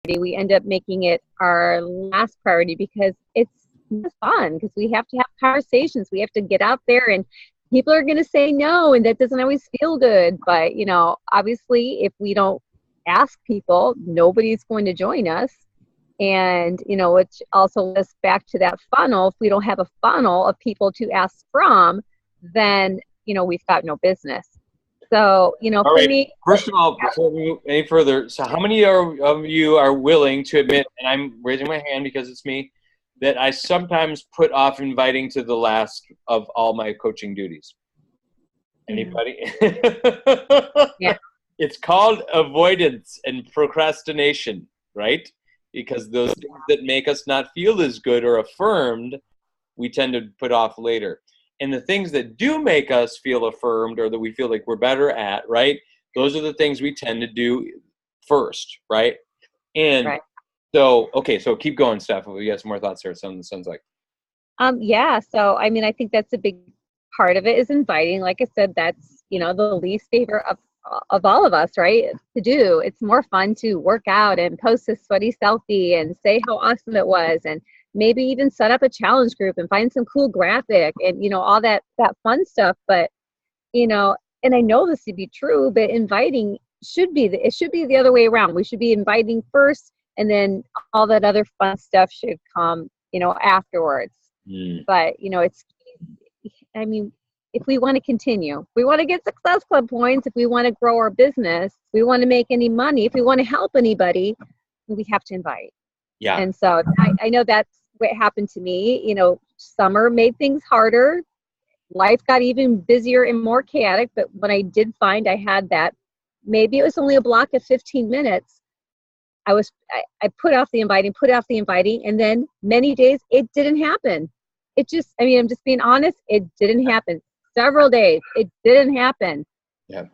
we end up making it our last priority because it's fun, because we have to have conversations. We have to get out there, and people are going to say no, and that doesn't always feel good. But, obviously, if we don't ask people, nobody's going to join us. And, which also leads back to that funnel. If we don't have a funnel of people to ask from, then, we've got no business. So, all for right. me. First of all, before we move any further, so how many of you are willing to admit, and I'm raising my hand because it's me, that I sometimes put off inviting to the last of all my coaching duties? Anybody? Yeah. It's called avoidance and procrastination, right? Because those things that make us not feel as good or affirmed, we tend to put off later. And the things that do make us feel affirmed or that we feel like we're better at, right? Those are the things we tend to do first, right? And Right. so, okay, so keep going, Steph. We got some more thoughts here. Sounds like. Yeah. So, I think that's a big part of it is inviting. Like I said, that's, the least favorite of all of us, right? To do. It's more fun to work out and post a sweaty selfie and say how awesome it was, and maybe even set up a challenge group and find some cool graphic and, all that fun stuff. But, and I know this to be true, but inviting should be the other way around. We should be inviting first, and then all that other fun stuff should come, afterwards. But, if we want to continue, we want to get Success Club points, if we want to grow our business, we want to make any money, if we want to help anybody, we have to invite. Yeah. And so I know that's what happened to me. Summer made things harder. Life got even busier and more chaotic. But when I did find I had that, maybe it was only a block of 15 minutes, I put off the inviting, and then many days it didn't happen. It just, I'm just being honest, it didn't happen. Several days, it didn't happen. Yeah.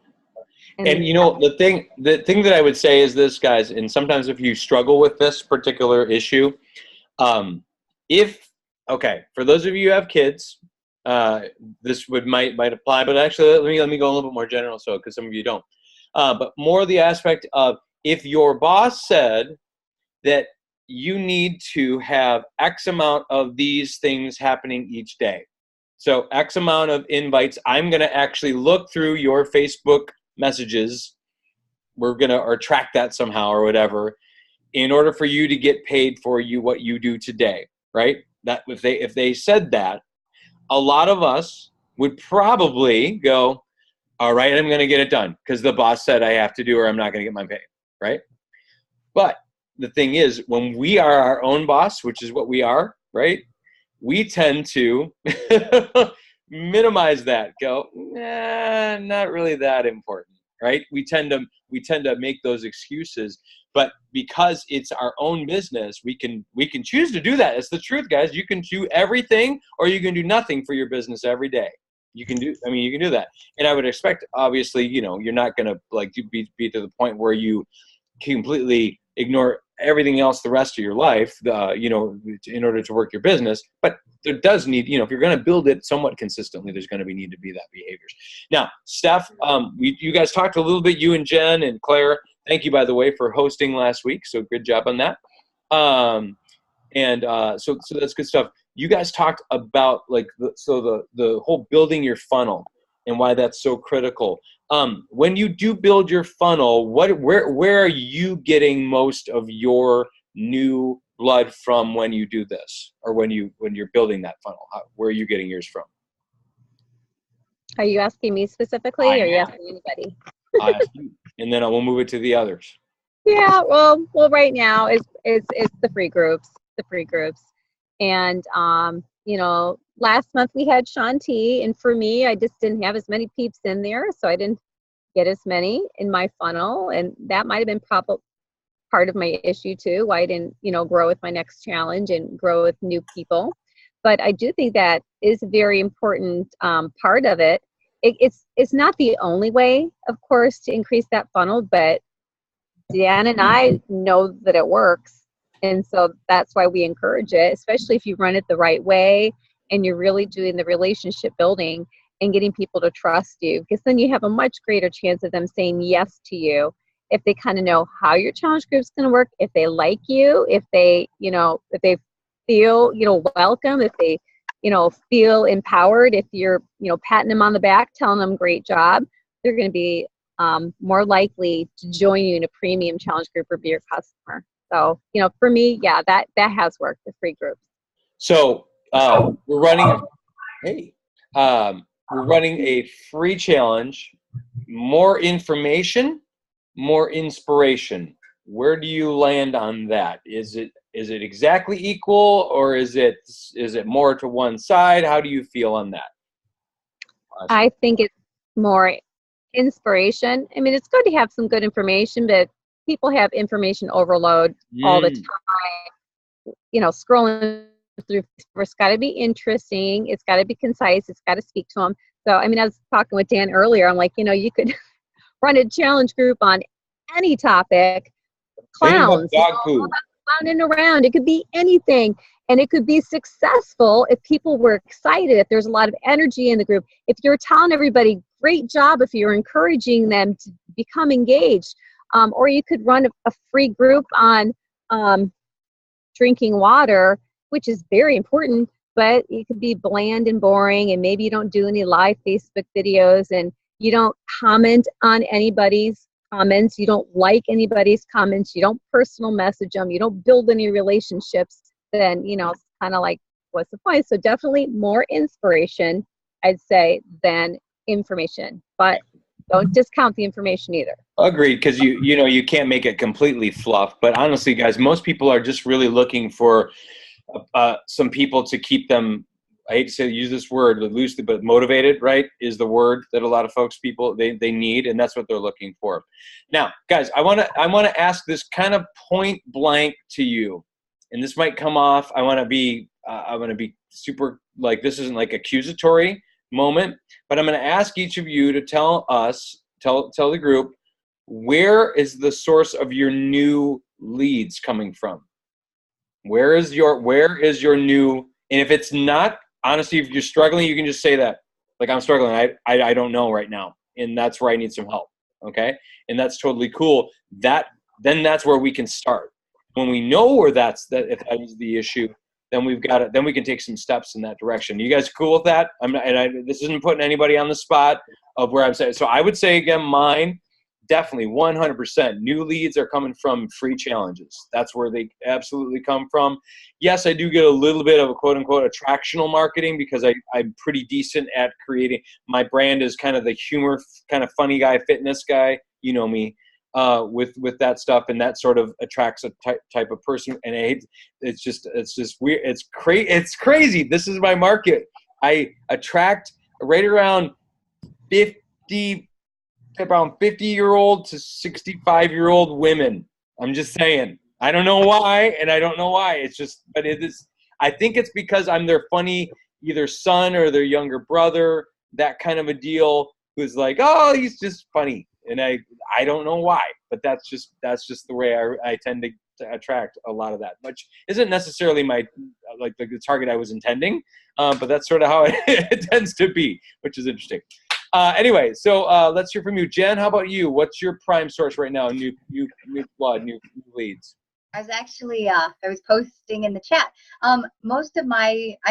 And the thing that I would say is this, guys, and sometimes if you struggle with this particular issue, for those of you who have kids, this might apply, but actually let me go a little bit more general, so because some of you don't. But more the aspect of, if your boss said that you need to have X amount of these things happening each day, so X amount of invites, I'm going to actually look through your Facebook messages, or track that somehow or whatever, in order for you to get paid for what you do today, right? That if they said that, a lot of us would probably go, all right, I'm going to get it done because the boss said I have to do, or I'm not going to get my pay, right? But the thing is, when we are our own boss, which is what we are, right? We tend to minimize that. Go, nah, not really that important, right? We tend to make those excuses, but because it's our own business, we can choose to do that. It's the truth, guys. You can do everything, or you can do nothing for your business every day. You can do that, and I would expect, obviously, you're not going to be to the point where you completely ignore everything else the rest of your life, in order to work your business. But there does need, if you're going to build it somewhat consistently, there's going to need to be that behaviors. Now, Steph, you guys talked a little bit, you and Jen and Claire. Thank you, by the way, for hosting last week. So good job on that. So that's good stuff. You guys talked about the whole building your funnel and why that's so critical. When you do build your funnel, where are you getting most of your new blood from when you do this, or when you're building that funnel? Where are you getting yours from? Are you asking me specifically, or are you asking anybody? I ask you, and then I will move it to the others. Yeah, well, right now it's the free groups, and last month we had Shanti, and for me, I just didn't have as many peeps in there, so I didn't get as many in my funnel, and that might have been part of my issue too, why I didn't grow with my next challenge and grow with new people. But I do think that is a very important part of it. It's not the only way, of course, to increase that funnel, but Dan and I know that it works, and so that's why we encourage it, especially if you run it the right way and you're really doing the relationship building and getting people to trust you, because then you have a much greater chance of them saying yes to you if they kind of know how your challenge group's going to work, if they like you, if they, if they feel, welcome, if they, feel empowered, if you're, patting them on the back, telling them great job, they're going to be more likely to join you in a premium challenge group or be your customer. So, for me, yeah, that has worked, the free groups. So we're running, we're running a free challenge, more information, more inspiration. Where do you land on that? Is it exactly equal, or is it more to one side? How do you feel on that? I think it's more inspiration. I mean, it's good to have some good information, but people have information overload all the time. Scrolling through, it's got to be interesting. It's got to be concise. It's got to speak to them. So, I mean, I was talking with Dan earlier. I'm like, you could run a challenge group on any topic. Clowns, dog food. Clowning around. It could be anything. And it could be successful if people were excited, if there's a lot of energy in the group, if you're telling everybody, great job, if you're encouraging them to become engaged. Or you could run a free group on drinking water, which is very important, but it could be bland and boring, and maybe you don't do any live Facebook videos, and you don't comment on anybody's comments, you don't like anybody's comments, you don't personal message them, you don't build any relationships, then, it's kind of like, what's the point? So definitely more inspiration, I'd say, than information, but don't discount the information either. Agreed, because you can't make it completely fluff. But honestly, guys, most people are just really looking for some people to keep them, I hate to use this word loosely, but motivated, right, is the word that a lot of people they need, and that's what they're looking for. Now, guys, I want to ask this kind of point blank to you, and this might come off. I want to be super, like, this isn't like accusatory moment, but I'm going to ask each of you to tell the group, where is the source of your new leads coming from? Where is your new, and if it's not, honestly, if you're struggling, you can just say that, like, I'm struggling, I don't know right now, and that's where I need some help. Okay, and that's totally cool. Then that's where we can start. When we know where if that is the issue, then we've got it. Then we can take some steps in that direction. You guys cool with that? This isn't putting anybody on the spot of where I'm saying. So I would say, again, mine, definitely 100% new leads are coming from free challenges. That's where they absolutely come from. Yes, I do get a little bit of a quote unquote attractional marketing, because I'm pretty decent at creating. My brand is kind of the humor, kind of funny guy, fitness guy. You know me. With that stuff, and that sort of attracts a type of person. And it's just weird. It's crazy. This is my market. I attract right around 50-year-old to 65-year-old women. I'm just saying. I don't know why, and I don't know why. It's just, but it is. I think it's because I'm their funny either son or their younger brother, that kind of a deal, who's like, oh, he's just funny. And I don't know why, but that's just the way I tend to attract a lot of that, which isn't necessarily the target I was intending, but that's sort of how it tends to be, which is interesting. Anyway, so let's hear from you, Jen. How about you? What's your prime source right now? New blood, new leads. I was actually I was posting in the chat. I'm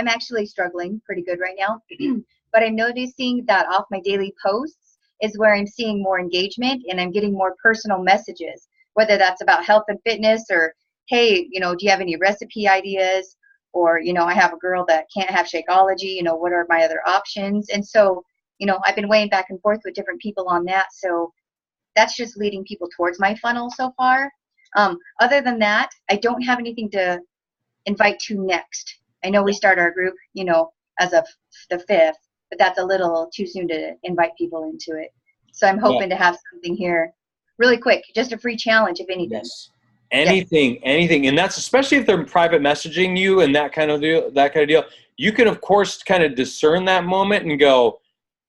actually struggling pretty good right now, but I'm noticing that off my daily posts is where I'm seeing more engagement, and I'm getting more personal messages, whether that's about health and fitness, or, hey, do you have any recipe ideas? Or, I have a girl that can't have Shakeology, what are my other options? And so, I've been weighing back and forth with different people on that. So that's just leading people towards my funnel so far. Other than that, I don't have anything to invite to next. I know we start our group, as of the 5th, but that's a little too soon to invite people into it. So I'm hoping to have something here really quick, just a free challenge, if anything. Yes. Anything. And that's especially if they're private messaging you and that kind of deal. You can, of course, kind of discern that moment and go,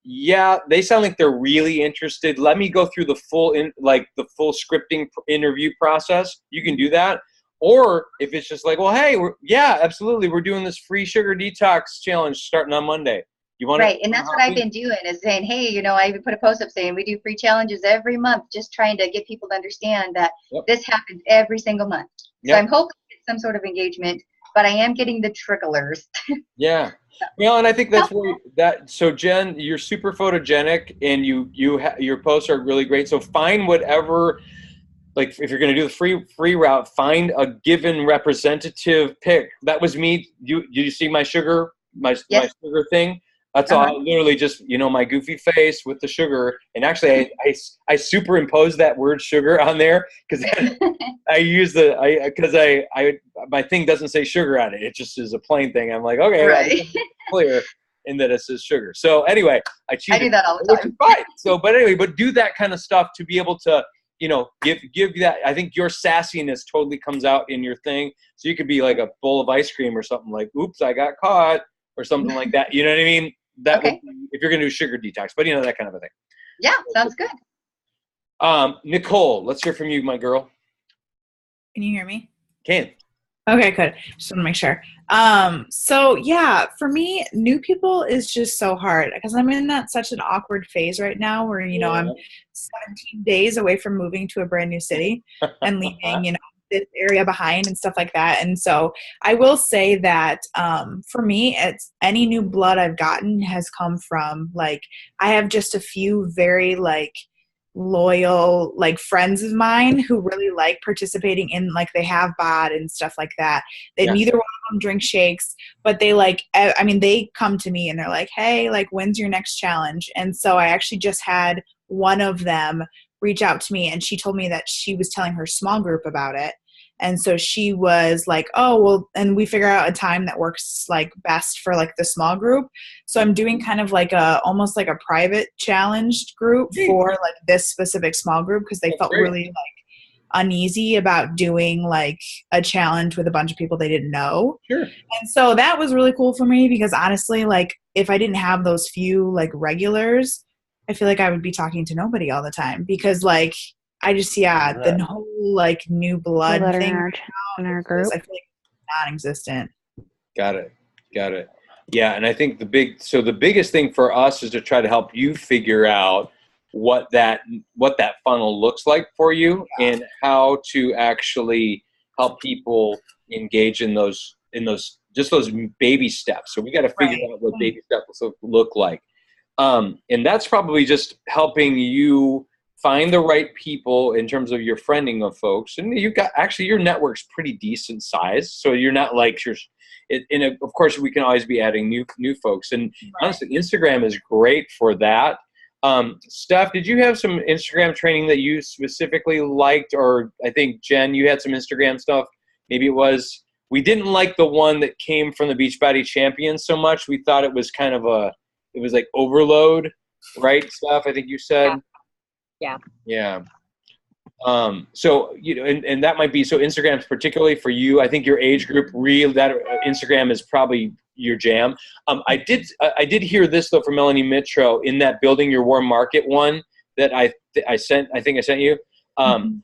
yeah, they sound like they're really interested. Let me go through the full scripting interview process. You can do that. Or if it's just like, well, hey, absolutely, we're doing this free sugar detox challenge starting on Monday. You want Right, and that's what I've been doing is saying, hey, you know, I even put a post up saying we do free challenges every month, just trying to get people to understand that this happens every single month. So I'm hoping to get some sort of engagement, but I am getting the tricklers. Yeah. Well, and I think that's where so Jen, you're super photogenic, and your posts are really great. So find whatever, like if you're going to do the free route, find a given representative pick. That was me. Did you see my sugar, my sugar thing? That's all. Literally just, you know, my goofy face with the sugar. And actually, I superimposed that word sugar on there because I use my thing doesn't say sugar on it. It just is a plain thing. I'm like, okay, right. clear in that it says sugar. So anyway, I do that all the time. Fine. So, but anyway, do that kind of stuff to be able to, you know, give that. I think your sassiness totally comes out in your thing. So you could be like a bowl of ice cream or something like, oops, I got caught, or something like that. You know what I mean? That would, if you're going to do sugar detox, but you know, that kind of a thing. Yeah, sounds good. Nicole, let's hear from you, my girl. Can you hear me? Can. Okay, good. Just want to make sure. So yeah, for me, new people is just so hard because I'm in such an awkward phase right now where, you know, I'm 17 days away from moving to a brand new city and leaving, you know, this area behind and stuff like that. And so I will say that for me, it's any new blood I've gotten has come from, like, I have just a few very like loyal like friends of mine who really like participating in, like, they have bod and stuff like that. Neither one of them drink shakes, but they like, I mean, they come to me and they're like, hey, like, when's your next challenge? And so I actually just had one of them reach out to me, and she told me that she was telling her small group about it. And so she was like, oh, well, and we figure out a time that works like best for like the small group. So I'm doing kind of like almost like a private challenged group for like this specific small group because they felt really like uneasy about doing like a challenge with a bunch of people they didn't know. Sure. And so that was really cool for me because honestly, like, if I didn't have those few like regulars, I feel like I would be talking to nobody all the time because, like, I just, the whole, like, new blood thing in our group. I feel like non-existent. Got it. Yeah, and I think the biggest thing for us is to try to help you figure out what that funnel looks like for you and how to actually help people engage in those baby steps. So we got to figure out what baby steps look like. And that's probably just helping you find the right people in terms of your friending of folks. And your network's pretty decent size. So you're not like, of course we can always be adding new folks. And honestly, Instagram is great for that. Steph, did you have some Instagram training that you specifically liked? Or I think Jen, you had some Instagram stuff. Maybe we didn't like the one that came from the Beachbody Champions so much. We thought it was kind of it was like overload, right, Steph? I think you said. Yeah. So, you know, and that might be, so Instagram's particularly for you. I think your age group, that Instagram is probably your jam. I did hear this though from Melanie Mitro in that Building Your Warm Market one that I think I sent you,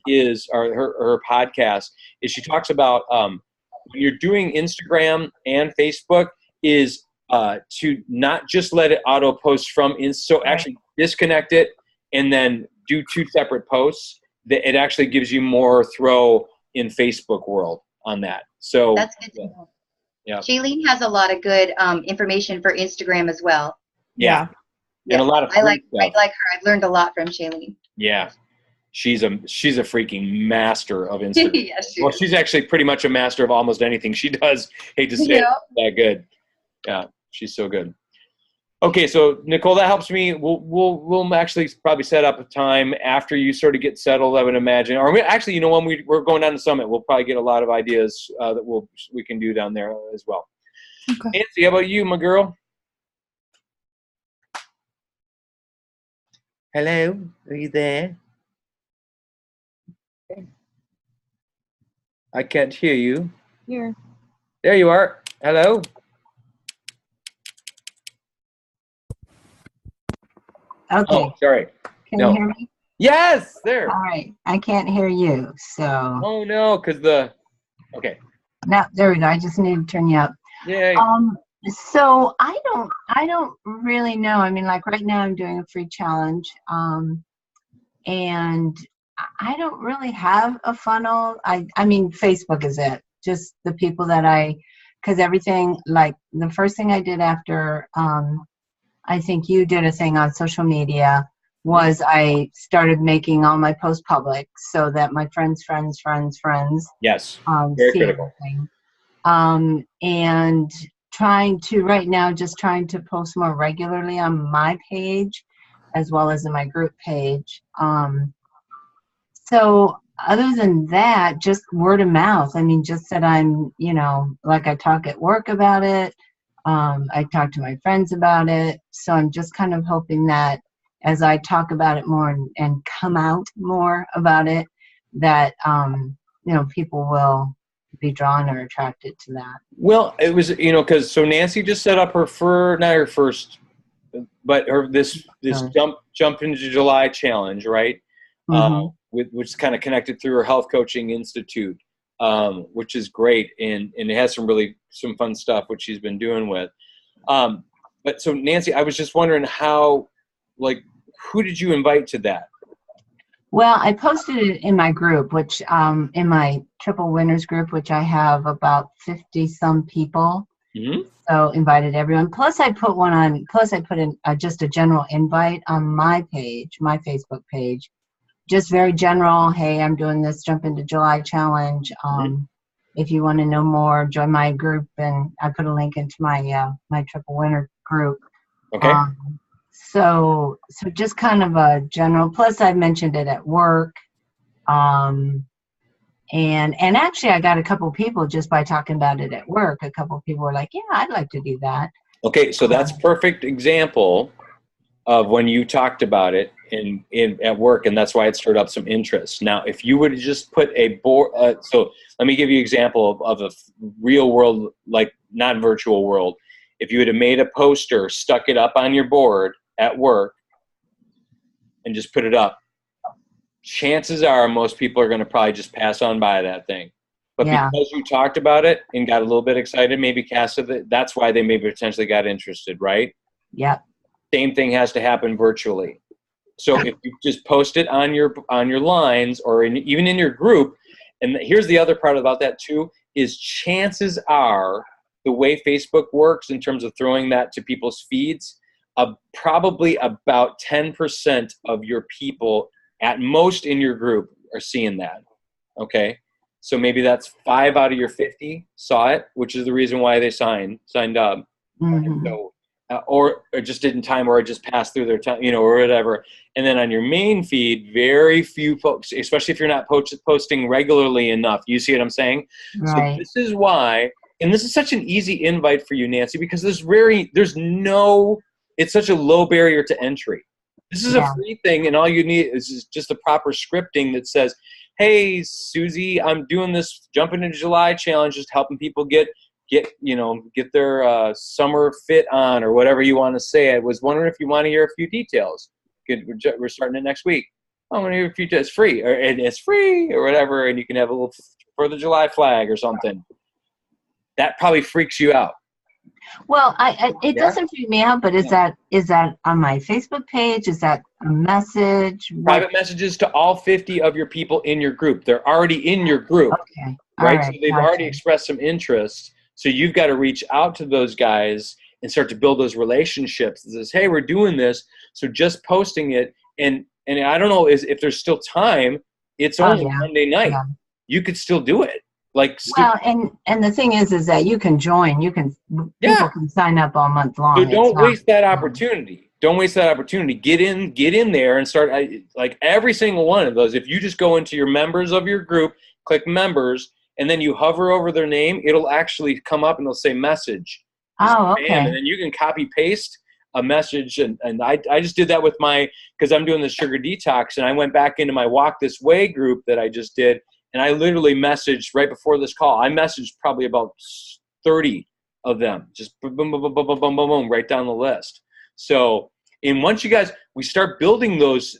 is her podcast, is she talks about when you're doing Instagram and Facebook is to not just let it auto post from so actually disconnect it and then do 2 separate posts. That it actually gives you more throw in Facebook world on that. So that's good to know. Yeah. Shailene has a lot of good information for Instagram as well. Yeah. And a lot of I like her. I've learned a lot from Shailene. Yeah. She's a freaking master of Instagram. Yes, well, she's actually pretty much a master of almost anything she does. Hate to say it, that good. Yeah, she's so good. Okay, so Nicole, that helps me. We'll actually probably set up a time after you sort of get settled, I would imagine. Or actually, you know, when we're going down to Summit, we'll probably get a lot of ideas that we can do down there as well. Okay. Nancy, how about you, my girl? Hello, are you there? I can't hear you. Here. There you are. Hello. Okay. Oh, sorry. Can you hear me? Yes, there. All right. I can't hear you, so. Oh no, okay. No, there we go. I just need to turn you up. Yay. So I don't really know. I mean, like right now I'm doing a free challenge. And I don't really have a funnel. I mean, Facebook is it. Just the people that because everything, like the first thing I did after, I think you did a thing on social media, was I started making all my posts public so that my friends, Yes, very see critical. everything. And right now, just trying to post more regularly on my page as well as in my group page. So other than that, just word of mouth. I mean, just that I'm, like I talk at work about it. I talk to my friends about it. So I'm just kind of hoping that as I talk about it more and come out more about it, that, people will be drawn or attracted to that. Well, it was, because so Nancy just set up not her first, but this jump into July challenge, right? Mm-hmm. Which is kind of connected through her Health Coaching Institute, which is great, and it has some fun stuff which she's been doing with. But so Nancy, I was just wondering who did you invite to that? Well, I posted it in my group, which in my Triple Winners group, which I have about 50 some people. Mm-hmm. So invited everyone. Plus I put in just a general invite on my page, my Facebook page. Just very general. Hey, I'm doing this Jump into July challenge. If you want to know more, join my group, and I put a link into my my Triple Winner group. Okay. So just kind of a general. Plus, I mentioned it at work, and actually, I got a couple people just by talking about it at work. A couple people were like, "Yeah, I'd like to do that." Okay, so that's a perfect example of when you talked about it at work, and that's why it stirred up some interest. Now, if you would just put a board, so let me give you an example of a real world, like not virtual world. If you would have made a poster, stuck it up on your board at work, and just put it up, chances are most people are going to probably just pass on by that thing. But because you talked about it and got a little bit excited, maybe casted it, that's why they maybe potentially got interested, right? Yeah. Same thing has to happen virtually. So if you just post it on your lines or even in your group, and here's the other part about that too, is chances are the way Facebook works in terms of throwing that to people's feeds, probably about 10% of your people at most in your group are seeing that. Okay. So maybe that's 5 out of your 50 saw it, which is the reason why they signed up. Mm-hmm. So, or just didn't time, or just passed through their time, or whatever. And then on your main feed, very few folks, especially if you're not posting regularly enough. You see what I'm saying? Right. So this is why, and this is such an easy invite for you, Nancy, because it's such a low barrier to entry. This is a free thing, and all you need is just the proper scripting that says, hey, Susie, I'm doing this Jumping into July challenge, just helping people get their summer fit on, or whatever you want to say. I was wondering if you want to hear a few details. We're starting it next week. I want to hear a few details. It's free, or whatever, and you can have a little for the July flag or something. That probably freaks you out. Well, it doesn't freak me out, but is that on my Facebook page? Is that a message? Private messages to all 50 of your people in your group. They're already in your group. Okay. Right? So they've already expressed some interest. So you've got to reach out to those guys and start to build those relationships. It says, hey, we're doing this. So just posting it. And I don't know if there's still time. It's only Monday night. Yeah. You could still do it. And the thing is that you can join. People can sign up all month long. So don't waste that opportunity. Don't waste that opportunity. Get in there and start. Like every single one of those. If you just go into your members of your group, click members, and then you hover over their name, it'll actually come up and it'll say message. Oh, okay. And then you can copy paste a message. And I just did that with because I'm doing the sugar detox, and I went back into my Walk This Way group that I just did. And I literally messaged right before this call. I messaged probably about 30 of them, just boom, boom, boom, boom, boom, boom, boom, boom, right down the list. So, and once we start building those,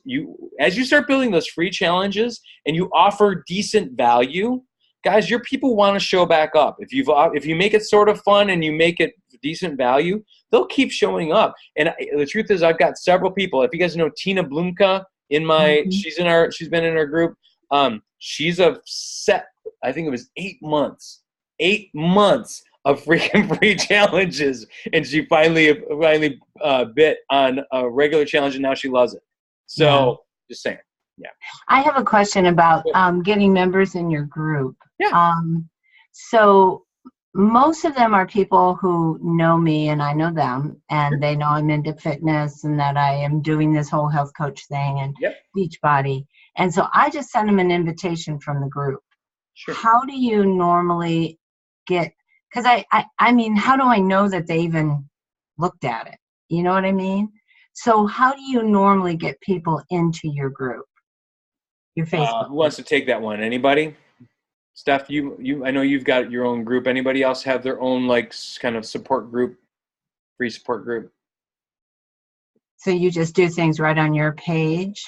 as you start building those free challenges and you offer decent value, guys, your people want to show back up. If you make it sort of fun and you make it decent value, they'll keep showing up. And the truth is, I've got several people. If you guys know Tina Blumka, she's been in our group. She's a set, I think it was 8 months of freaking free challenges, and she finally bit on a regular challenge, and now she loves it. So just saying. Yeah. I have a question about getting members in your group. Yeah. So most of them are people who know me and I know them, and they know I'm into fitness and that I am doing this whole health coach thing and Beachbody. And so I just send them an invitation from the group. Sure. How do you normally get, because I mean, how do I know that they even looked at it? You know what I mean? So how do you normally get people into your group? Your Facebook. Who wants to take that one? Anybody? Steph, I know you've got your own group. Anybody else have their own like kind of support group, free support group? So you just do things right on your page,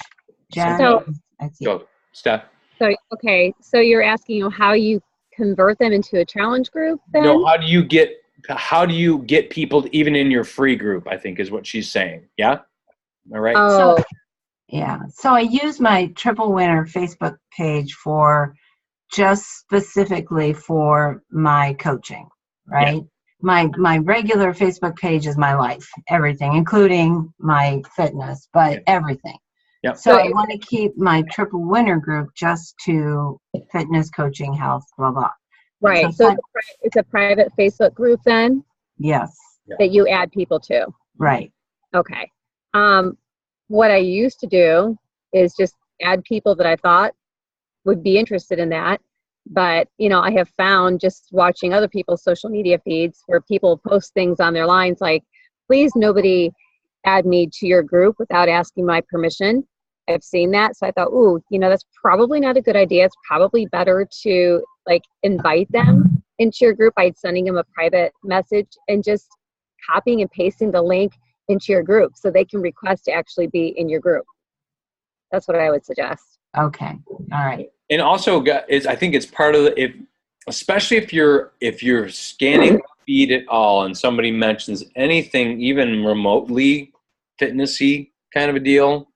Jen? So- I see. Go, Steph. So, okay. So you're asking how you convert them into a challenge group then? No, how do you get people even in your free group, I think is what she's saying. Yeah? All right. Oh, Yeah. So I use my Triple Winner Facebook page for just specifically for my coaching, right? My regular Facebook page is my life, everything, including my fitness, but everything. Yep. So I want to keep my Triple Winner group just to fitness, coaching, health, blah, blah. right. So it's a private Facebook group then Yes. that you add people to. Right. Okay. What I used to do is just add people that I thought would be interested in that. But, I have found just watching other people's social media feeds where people post things on their lines like, please nobody add me to your group without asking my permission. I've seen that. So I thought, that's probably not a good idea. It's probably better to invite them into your group by sending them a private message and just copying and pasting the link into your group so they can request to actually be in your group. That's what I would suggest. Okay. All right. And also, I think it's part of especially if you're scanning the feed at all, and somebody mentions anything even remotely fitnessy kind of a deal,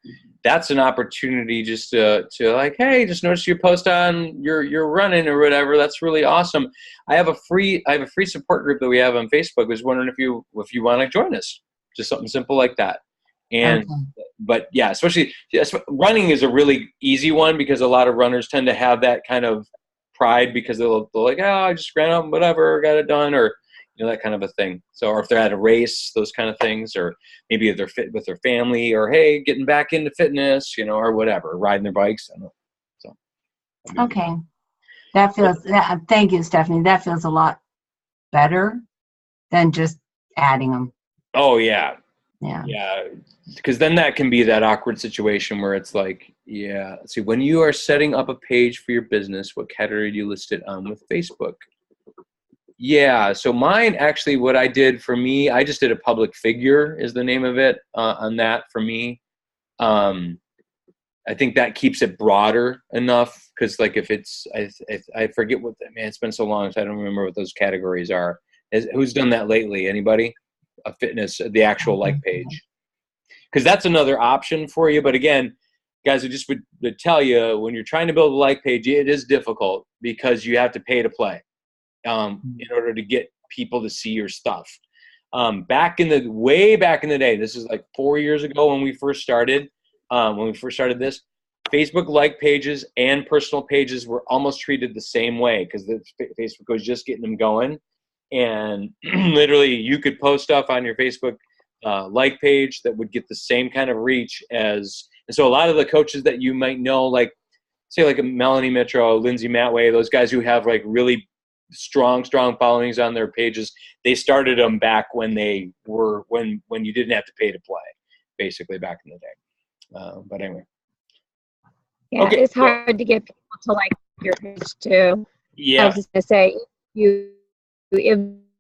that's an opportunity just to like, hey, just notice your post on your running or whatever. That's really awesome. I have a free support group that we have on Facebook. I was wondering if you want to join us. Just something simple like that. And but yeah, especially running is a really easy one because a lot of runners tend to have that kind of pride because they'll like, oh, I just ran out, whatever, got it done, or that kind of a thing. So, or if they're at a race, those kind of things, or maybe if they're fit with their family, or hey, getting back into fitness, or whatever, riding their bikes. I don't know. So. Okay. That feels. Thank you, Stephanie. That feels a lot better than just adding them. Oh yeah. Yeah. Yeah, because then that can be that awkward situation where it's like, yeah, see, when you are setting up a page for your business, what category do you list it on with Facebook? Yeah, so mine actually, what I did for me, I just did a public figure is the name of it on that for me. I think that keeps it broader enough because like if it's, I forget what, man, it's been so long, so I don't remember what those categories are. Who's done that lately? Anybody? A fitness, the actual like page, because that's another option for you. But again, guys, I just would tell you when you're trying to build a like page, it is difficult because you have to pay to play in order to get people to see your stuff. Way back in the day, this is like 4 years ago when we first started. This, Facebook like pages and personal pages were almost treated the same way because Facebook was just getting them going. And literally you could post stuff on your Facebook like page that would get the same kind of reach and so a lot of the coaches that you might know, like say like a Melanie Mitro, Lindsay Matway, those guys who have like really strong followings on their pages, they started them back when when you didn't have to pay to play, basically back in the day. But anyway. Yeah, okay, it's hard to get people to like your page too. Yeah. I was just gonna say if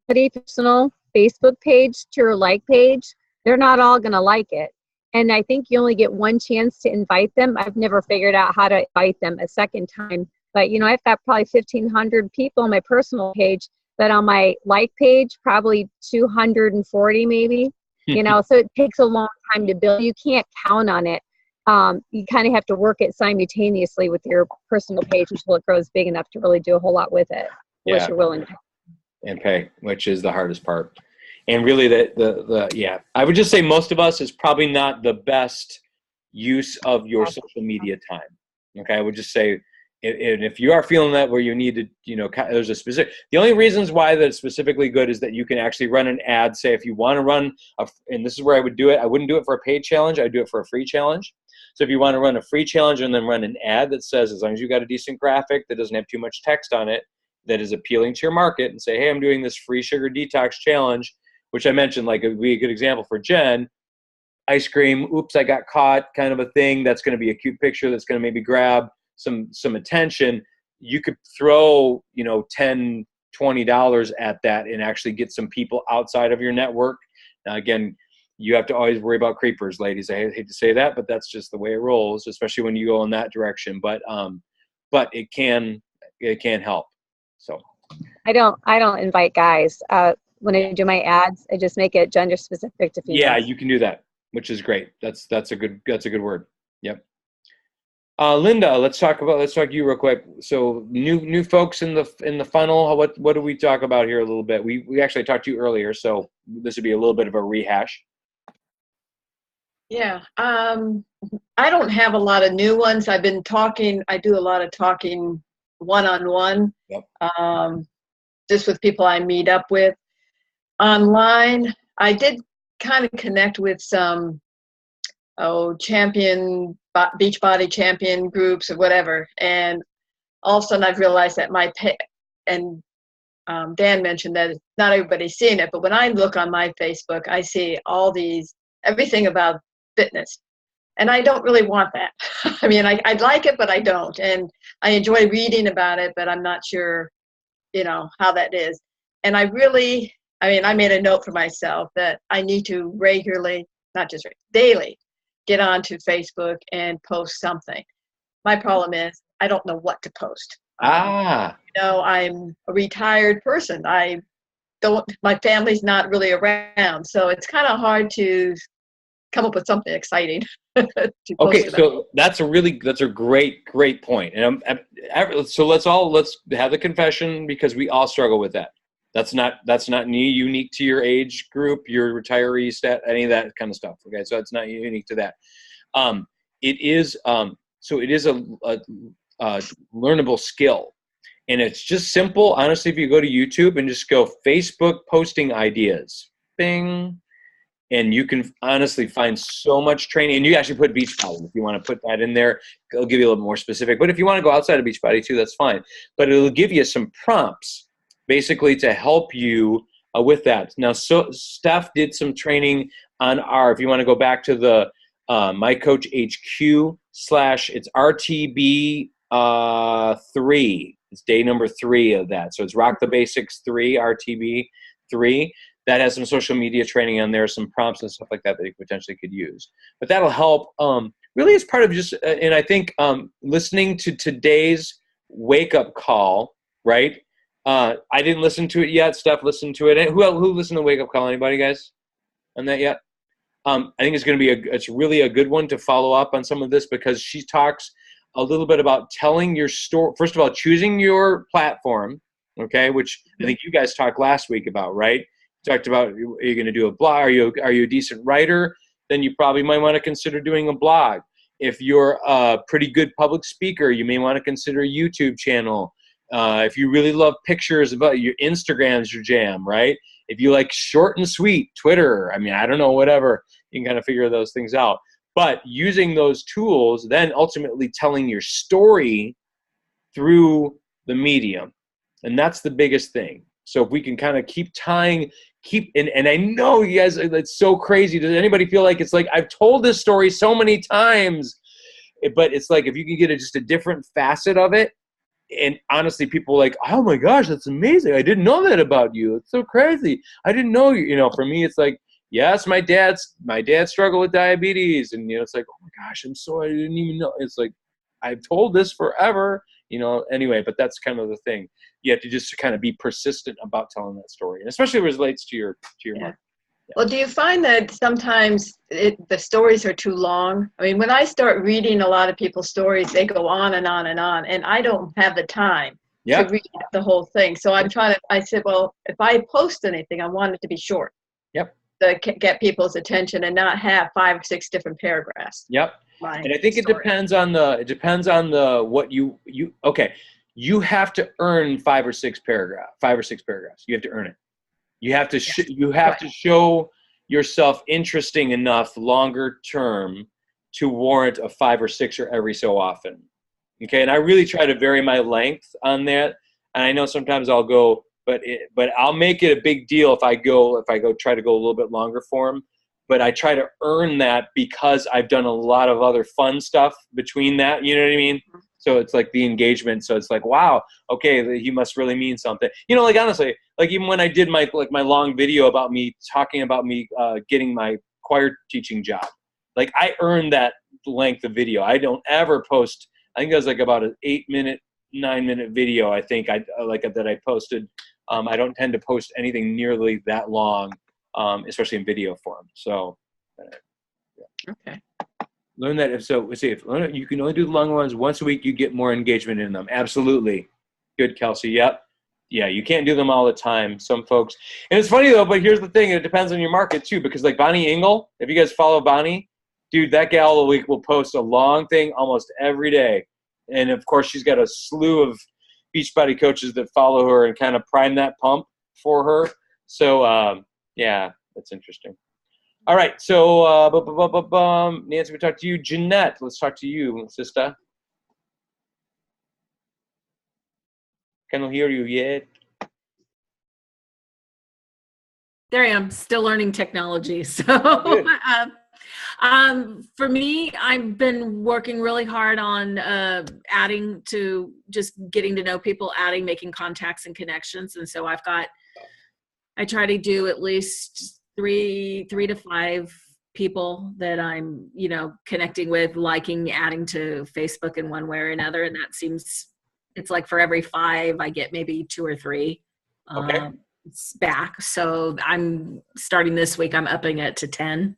a personal Facebook page to your like page, they're not all going to like it. And I think you only get one chance to invite them. I've never figured out how to invite them a second time. But, I've got probably 1,500 people on my personal page but on my like page, probably 240 maybe. So it takes a long time to build. You can't count on it. You kind of have to work it simultaneously with your personal page until it grows big enough to really do a whole lot with it, unless you're willing to. And pay, which is the hardest part. And really, I would just say most of us is probably not the best use of your social media time. Okay, I would just say, and if you are feeling that where you need to, there's a specific. The only reasons why that's specifically good is that you can actually run an ad. Say if you want to run and this is where I would do it. I wouldn't do it for a paid challenge. I'd do it for a free challenge. So if you want to run a free challenge and then run an ad that says, as long as you got a decent graphic that doesn't have too much text on it, that is appealing to your market, and say, hey, I'm doing this free sugar detox challenge, which I mentioned, like, it would be a good example for Jen. Ice cream, oops, I got caught, kind of a thing. That's going to be a cute picture that's going to maybe grab some attention. You could throw, $10, $20 at that and actually get some people outside of your network. Now, again, you have to always worry about creepers, ladies. I hate to say that, but that's just the way it rolls, especially when you go in that direction. But it can help. So I don't invite guys. When I do my ads, I just make it gender specific to females. Yeah, you can do that, which is great. That's a good word. Yep. Linda, let's talk to you real quick. So new folks in the funnel. What do we talk about here a little bit? We actually talked to you earlier, so this would be a little bit of a rehash. Yeah. I don't have a lot of new ones. I do a lot of talking one-on-one. Yep. Just with people I meet up with. Online, I did kind of connect with some Beachbody champion groups or whatever, and all of a sudden I've realized that Dan mentioned that not everybody's seeing it, but when I look on my Facebook, I see everything about fitness, and I don't really want that. I mean, I'd like it, but I don't, and I enjoy reading about it, but I'm not sure, how that is. And I made a note for myself that I need to regularly, not just daily, get onto Facebook and post something. My problem is I don't know what to post. I'm a retired person. My family's not really around, so it's kind of hard to come up with something exciting to post Okay, about. so that's a great point. And so let's have the confession, because we all struggle with that. That's not unique to your age group, your retiree stat, any of that kind of stuff. Okay, so it's not unique to that. It is a learnable skill, and it's just simple. Honestly, if you go to YouTube and just go Facebook posting ideas, bing, and you can honestly find so much training. And you actually put Beachbody if you want to put that in there. It'll give you a little more specific. But if you want to go outside of Beachbody too, that's fine. But it'll give you some prompts, basically, to help you with that. Now, so Steph did some training on if you want to go back to the My Coach HQ / it's RTB 3. It's day number 3 of that. So it's Rock the Basics 3, RTB 3. That has some social media training on there, some prompts and stuff like that you potentially could use. But that'll help really as part of just, and I think listening to today's wake-up call, right? I didn't listen to it yet. Steph listened to it. Who listened to Wake Up Call? Anybody, guys, on that yet? I think it's going to be it's really a good one to follow up on some of this, because she talks a little bit about telling your story. First of all, choosing your platform, okay, which I think you guys talked last week about, right? You talked about, are you going to do a blog? Are you a decent writer? Then you probably might want to consider doing a blog. If you're a pretty good public speaker, you may want to consider a YouTube channel. If you really love pictures, about your Instagram's your jam, right? If you like short and sweet, Twitter, I don't know, whatever, you can kind of figure those things out. But using those tools, then ultimately telling your story through the medium. And that's the biggest thing. So if we can kind of and I know you guys, it's so crazy. Does anybody feel like it's like, I've told this story so many times, but it's like, if you can get just a different facet of it, and honestly, people are like, oh my gosh, that's amazing. I didn't know that about you. It's so crazy. I didn't know you. For me, it's like, yes, my dad struggled with diabetes, and it's like, oh my gosh, I'm sorry, I didn't even know. It's like, I've told this forever, anyway, but that's kind of the thing. you have to just kind of be persistent about telling that story, and especially if it relates to your market. Well, do you find that sometimes the stories are too long? I mean, when I start reading a lot of people's stories, they go on and on and on, and I don't have the time to read the whole thing. So I said, well, if I post anything, I want it to be short. Yep. To get people's attention and not have 5 or 6 different paragraphs. Yep. And I think it depends on what you have to earn 5 or 6 paragraphs. You have to earn it. You have to to show yourself interesting enough longer term to warrant a 5 or 6 or every so often. Okay, and I really try to vary my length on that. And I know sometimes I'll go, but I'll make it a big deal if I try to go a little bit longer form. But I try to earn that because I've done a lot of other fun stuff between that. You know what I mean? So it's like the engagement. So it's like, wow, okay, he must really mean something. You know, like honestly, like even when I did my long video about me talking about me getting my choir teaching job, like I earned that length of video. I don't ever post. I think it was like about an 8-minute, 9-minute video. I think that I posted. I don't tend to post anything nearly that long, especially in video form. So, okay. Learn that. If you can only do the long ones once a week, you get more engagement in them. Absolutely. Good, Kelsey. Yep. Yeah, you can't do them all the time. Some folks. And it's funny, though, but here's the thing. It depends on your market, too, because like Bonnie Engel, if you guys follow Bonnie, dude, that gal will post a long thing almost every day. And, of course, she's got a slew of Beachbody coaches that follow her and kind of prime that pump for her. So, yeah, that's interesting. All right, so Nancy, we talked to you. Jeanette, let's talk to you, sister. Cannot hear you yet. There I am, still learning technology. So for me, I've been working really hard on adding to just getting to know people, making contacts and connections. And so I try to do at least 3 to 5 people that I'm, connecting with, liking, adding to Facebook in one way or another. And that seems, it's like for every 5, I get maybe 2 or 3 back. So I'm starting this week, I'm upping it to 10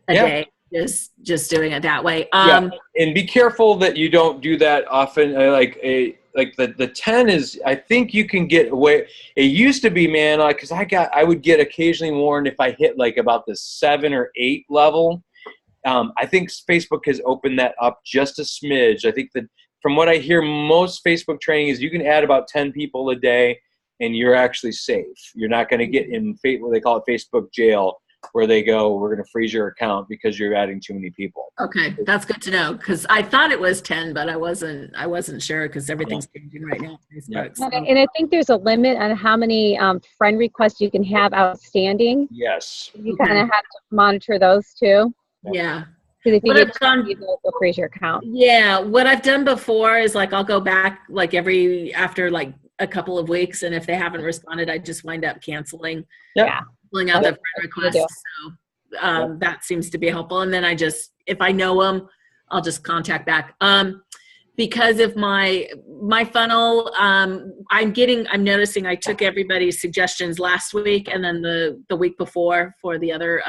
a day. Just doing it that way. And be careful that you don't do that often. Like the 10 is, I think you can get away. It used to be, man, because I would get occasionally warned if I hit like about the 7 or 8 level. I think Facebook has opened that up just a smidge. I think that from what I hear, most Facebook training is you can add about 10 people a day and you're actually safe. You're not going to get in what they call it Facebook jail, where they go, we're going to freeze your account because you're adding too many people. Okay, that's good to know, because I thought it was 10, but I wasn't sure because everything's changing right now. And I think there's a limit on how many friend requests you can have outstanding. Yes. You kind of have to monitor those too. Yeah. Because if you What get I've done, they'll freeze your account. Yeah, what I've done before is like I'll go back like after like a couple of weeks, and if they haven't responded, I just wind up canceling. Yeah. Pulling out the friend requests. So that seems to be helpful. And then if I know them, I'll just contact back. Because of my funnel, I'm noticing I took everybody's suggestions last week and then the week before for the other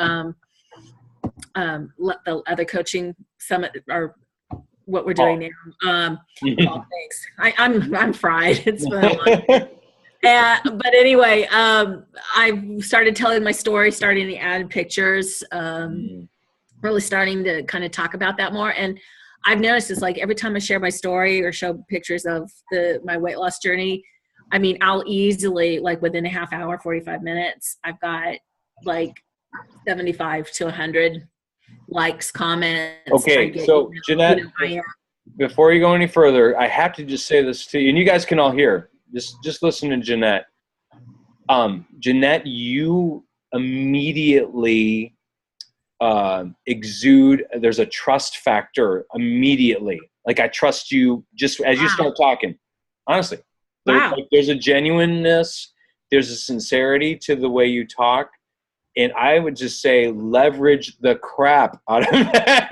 the other coaching summit or what we're doing now. Thanks. I'm fried. It's been a long but anyway, I started telling my story, starting to add pictures, really starting to kind of talk about that more. And I've noticed it's like every time I share my story or show pictures of my weight loss journey, I mean, I'll easily, like within a half hour, 45 minutes, I've got like 75 to 100 likes, comments. Okay, so Jeanette, before you go any further, I have to just say this to you, and you guys can all hear. Just listen to Jeanette. Jeanette, you immediately exude, there's a trust factor immediately. Like I trust you just as you start talking. Honestly. There's a genuineness, there's a sincerity to the way you talk. And I would just say leverage the crap out of that.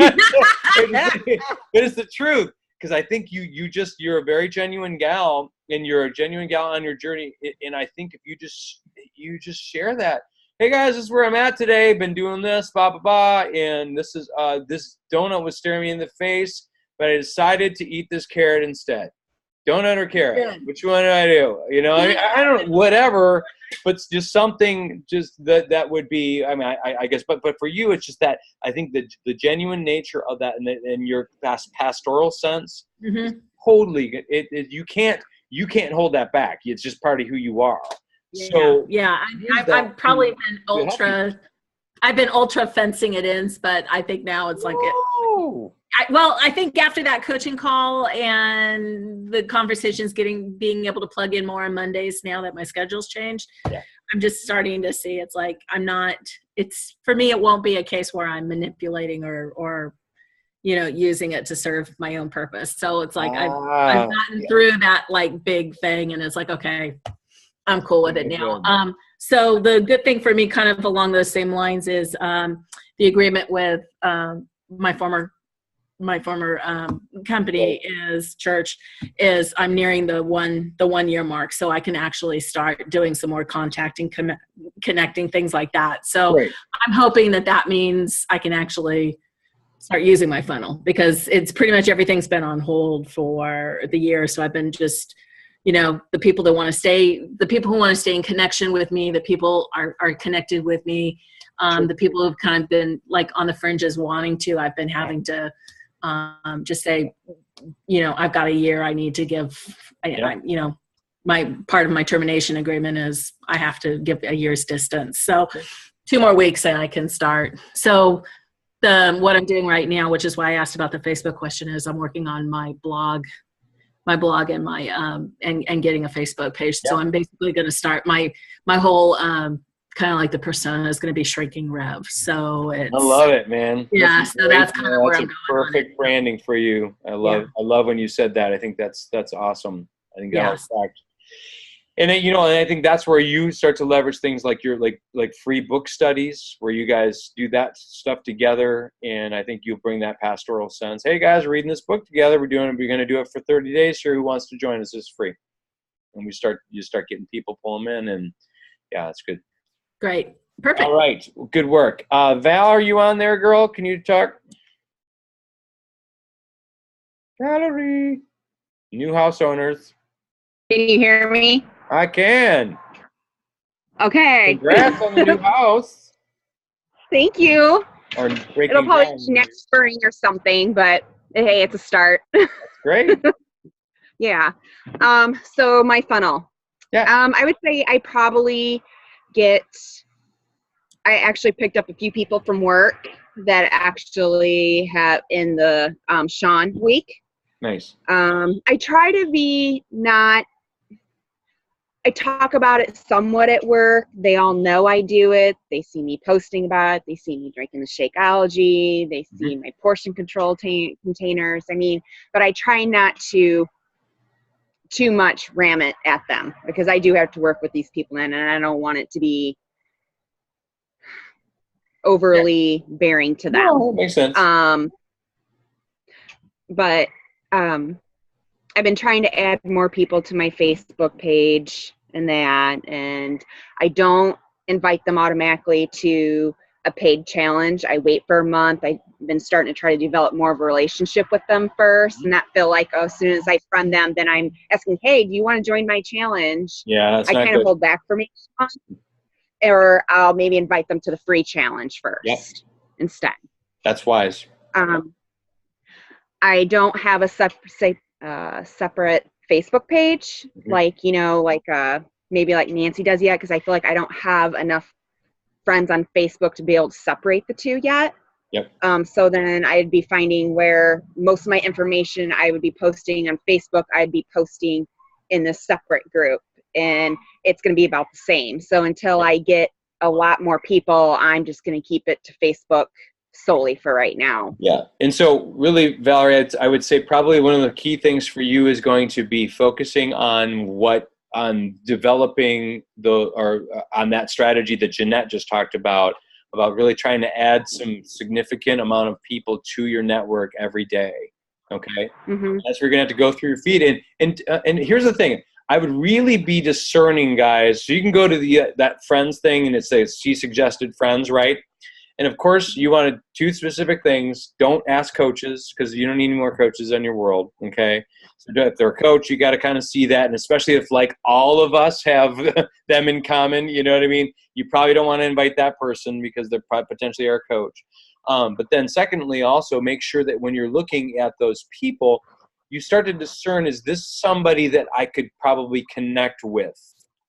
But it's the truth. Because I think you're a very genuine gal, and you're a genuine gal on your journey. And I think if you just share that, hey guys, this is where I'm at today. Been doing this, blah blah blah, and this is this donut was staring me in the face, but I decided to eat this carrot instead. Donut or carrot? Good. Which one did I do? You know, I don't, whatever, but it's just something just that would be, I mean, I guess, but for you, it's just that I think the genuine nature of that and your pastoral sense, Mm-hmm. totally, you can't hold that back. It's just part of who you are. So I've probably been I've been ultra fencing it in, but I think now it's like I think after that coaching call and the conversations being able to plug in more on Mondays now that my schedule's changed, I'm just starting to see it's like it's for me, it won't be a case where I'm manipulating or using it to serve my own purpose. So it's like I've gotten through that like big thing, and it's like, okay, I'm cool with it now. So the good thing for me, kind of along those same lines, is the agreement with my former company is church is I'm nearing the 1 year mark, so I can actually start doing some more contacting, connecting, things like that. So I'm hoping that means I can actually start using my funnel, because it's pretty much everything's been on hold for the year. So I've been just, the people who want to stay in connection with me, the people are connected with me. The people who've kind of been like on the fringes wanting to, I've been having to just say, I've got a year I need to give, my part of my termination agreement is I have to give a year's distance. So 2 more weeks and I can start. So what I'm doing right now, which is why I asked about the Facebook question, is I'm working on my blog and my and getting a Facebook page. So I'm basically going to start my whole kind of like the persona is going to be Shrinking Rev. So I love it, man. Yeah, so that's kind of where I'm going. Perfect branding for you. I love when you said that. I think that's awesome. I think that was fact. And then, and I think that's where you start to leverage things like your like free book studies, where you guys do that stuff together. And I think you'll bring that pastoral sense. Hey guys, we're reading this book together. We're going to do it for 30 days here. Who wants to join us? It's free. And you start getting people, pull them in, and it's good. Great. Perfect. All right. Good work. Val, are you on there, girl? Can you talk? Valerie. New house owners. Can you hear me? I can. Okay. Congrats on the new house. Thank you. Or breaking It'll probably down. be next spring or something, but hey, it's a start. Great. Yeah. So my funnel. Yeah. I would say I actually picked up a few people from work that actually have in the Sean week. Nice. I try to be I talk about it somewhat at work. They all know I do it. They see me posting about it. They see me drinking the Shakeology. They see my portion control containers. But I try not to too much ram it at them, because I do have to work with these people and I don't want it to be overly bearing to them. No, that makes sense. But I've been trying to add more people to my Facebook page and I don't invite them automatically to a paid challenge. I wait for a month. I've been starting to try to develop more of a relationship with them first, and not feel like, as soon as I friend them, then I'm asking, hey, do you want to join my challenge? Yeah, that's I not kind of good. hold back from each month, or I'll maybe invite them to the free challenge first instead. That's wise. I don't have a separate Facebook page, maybe like Nancy does yet, because I feel like I don't have enough friends on Facebook to be able to separate the two yet. Yep. So then I'd be finding where most of my information I would be posting on Facebook, I'd be posting in this separate group, and it's going to be about the same. So until I get a lot more people, I'm just going to keep it to Facebook solely for right now. Yeah. And so really, Valerie, I would say probably one of the key things for you is going to be focusing on developing on that strategy that Jeanette just talked about really trying to add some significant amount of people to your network every day. Okay. Mm-hmm. That's where you're going to have to go through your feed. And here's the thing. I would really be discerning, guys. So you can go to the that friends thing, and it says she suggested friends, right? And of course, you want to do specific things. Don't ask coaches, because you don't need any more coaches in your world. Okay, so if they're a coach, you got to kind of see that, and especially if like all of us have them in common, you know what I mean? You probably don't want to invite that person because they're potentially our coach. But then, secondly, also make sure that when you're looking at those people, you start to discern, is this somebody that I could probably connect with,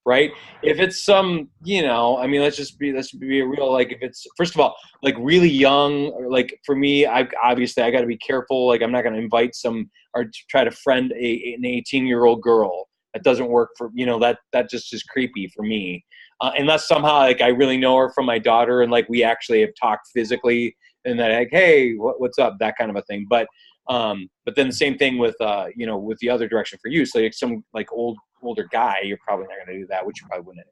right? If it's some, you know, I mean, let's be a real, like, if it's, first of all, like really young, or like for me, I got to be careful. Like, I'm not going to invite or try to friend an 18-year-old girl. That doesn't work for, you know, that just is creepy for me. Unless somehow, like, I really know her from my daughter, and like we actually have talked physically, and that, like, hey, what's up, that kind of a thing. But then the same thing with you know, with the other direction for you. So like some like older guy, you're probably not going to do that, which you probably wouldn't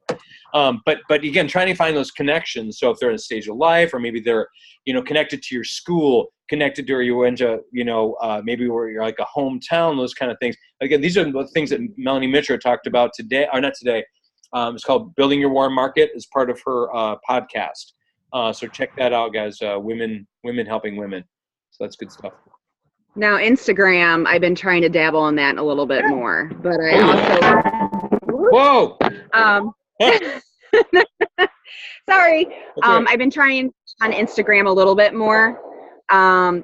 anyway. But again, trying to find those connections. So if they're in a stage of life, or maybe they're, you know, connected to your school, connected to where you went to, you know, maybe where you're like a hometown, those kind of things. Again, these are the things that Melanie Mitra talked about today, or not today. It's called Building Your Warm Market, as part of her podcast. So check that out, guys. Women helping women. So that's good stuff. Now, Instagram, I've been trying to dabble in that a little bit more, but I also. Whoa! Sorry. Right. I've been trying on Instagram a little bit more.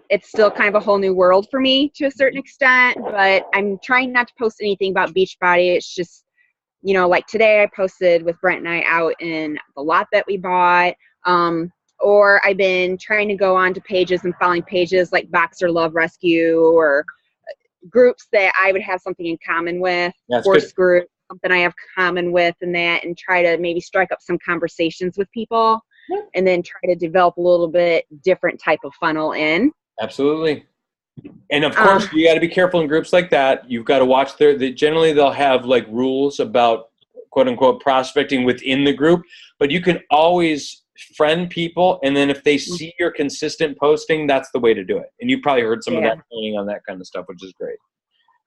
It's still kind of a whole new world for me to a certain extent, but I'm trying not to post anything about Beachbody. It's just, you know, like today I posted with Brent and I out in the lot that we bought. Or I've been trying to go on to pages and following pages like Boxer Love Rescue, or groups that I would have something in common with, horse group, something I have common with, and try to maybe strike up some conversations with people, and then try to develop a little bit different type of funnel in. Absolutely. And of course, you got to be careful in groups like that. You've got to watch generally they'll have like rules about quote unquote prospecting within the group, but you can always friend people, and then if they see your consistent posting, that's the way to do it. And you probably heard some of that training on that kind of stuff, which is great.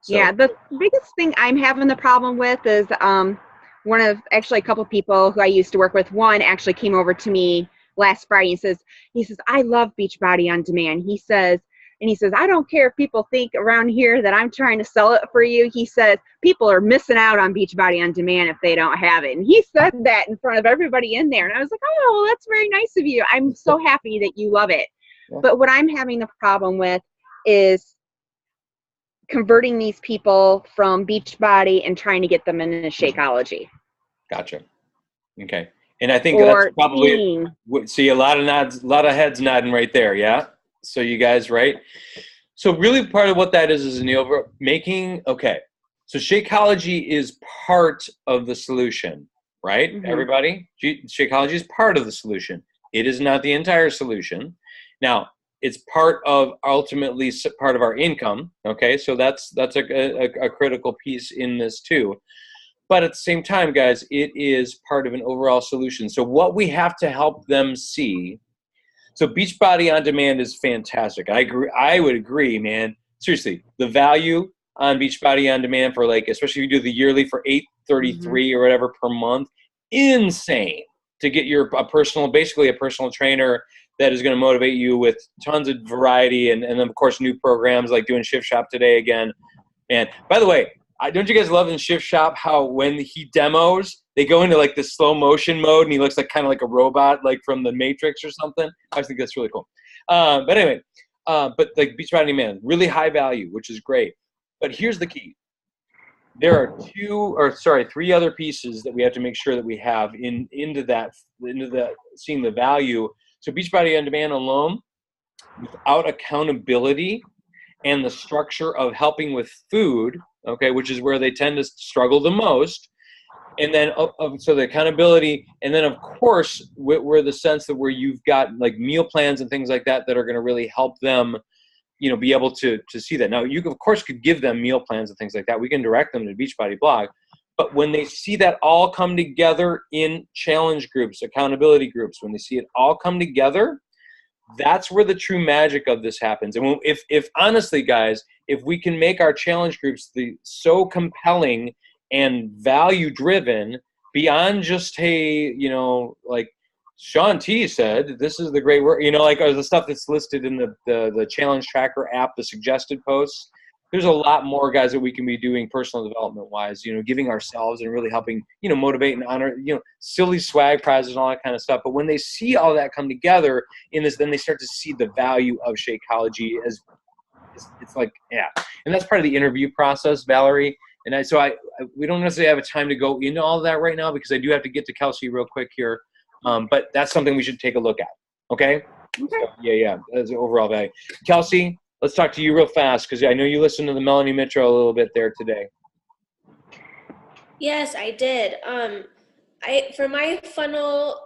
So. Yeah, the biggest thing I'm having the problem with is one of actually a couple people who I used to work with. One actually came over to me last Friday and he says, I love Beachbody On Demand. He says, I don't care if people think around here that I'm trying to sell it for you. He says, people are missing out on Beachbody On Demand if they don't have it. And he said that in front of everybody in there. And I was like, oh, well, that's very nice of you. I'm so happy that you love it. Yeah. But what I'm having the problem with is converting these people from Beachbody and trying to get them into Shakeology. Gotcha. Okay. And I think that's probably, see a lot of nods, a lot of heads nodding right there. Yeah. So you guys, right? So really part of what that is the over making, okay. So Shakeology is part of the solution, right? Mm-hmm. Everybody? Shakeology is part of the solution. It is not the entire solution. Now, it's ultimately part of our income, okay? So that's a critical piece in this too. But at the same time, guys, it is part of an overall solution. So what we have to help them see. So Beachbody On Demand is fantastic. I would agree, man. Seriously, the value on Beachbody On Demand for like, especially if you do the yearly for $833 or whatever per month, insane to get basically a personal trainer that is going to motivate you with tons of variety and of course new programs like doing Shift Shop today again. And by the way, don't you guys love in Shift Shop how when he demos, they go into like the slow motion mode and he looks like kind of like a robot, like from the Matrix or something? I think that's really cool. But anyway, but like Beachbody Man, really high value, which is great. But here's the key. There are three other pieces that we have to make sure that we have into seeing the value. So Beachbody On Demand alone, without accountability and the structure of helping with food, okay, which is where they tend to struggle the most. And then, so the accountability, and then of course, we're the sense that where you've got like meal plans and things like that that are going to really help them, you know, be able to see that. Now, you of course could give them meal plans and things like that. We can direct them to Beachbody Blog. But when they see that all come together in challenge groups, accountability groups, when they see it all come together, that's where the true magic of this happens. And if honestly, guys, if we can make our challenge groups so compelling and value driven beyond just, hey, like Shaun T said, this is the great work, like the stuff that's listed in the challenge tracker app, the suggested posts. There's a lot more, guys, that we can be doing personal development wise, giving ourselves and really helping, motivate and honor, silly swag prizes and all that kind of stuff. But when they see all that come together in this, then they start to see the value of Shakeology as it's like, yeah. And that's part of the interview process, Valerie. And we don't necessarily have a time to go into all of that right now because I do have to get to Kelsey real quick here. But that's something we should take a look at. Okay? So, yeah. That's the overall value. Kelsey, let's talk to you real fast because I know you listened to the Melanie Mitro a little bit there today. Yes, I did. For my funnel,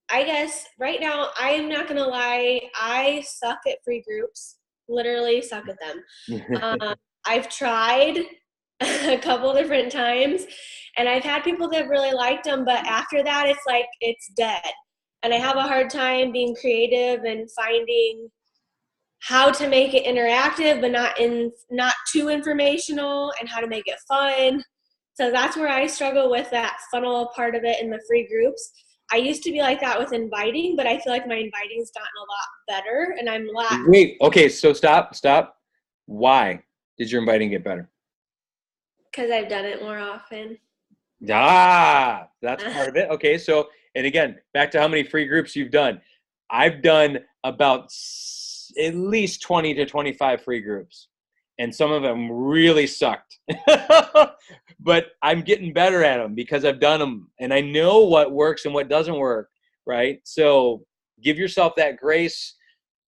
I guess right now, I am not going to lie, I suck at free groups. Literally suck at them. I've tried a couple different times and I've had people that really liked them, but after that it's like it's dead, and I have a hard time being creative and finding how to make it interactive but not too informational, and how to make it fun. So that's where I struggle with that funnel part of it in the free groups. I used to be like that with inviting, but I feel like my inviting's gotten a lot better, and I'm a lot. Wait, okay, so stop. Why did your inviting get better? Because I've done it more often. Ah, that's part of it. Okay, so, and again, back to how many free groups you've done. I've done about at least 20 to 25 free groups, and some of them really sucked. But I'm getting better at them because I've done them, and I know what works and what doesn't work, right? So give yourself that grace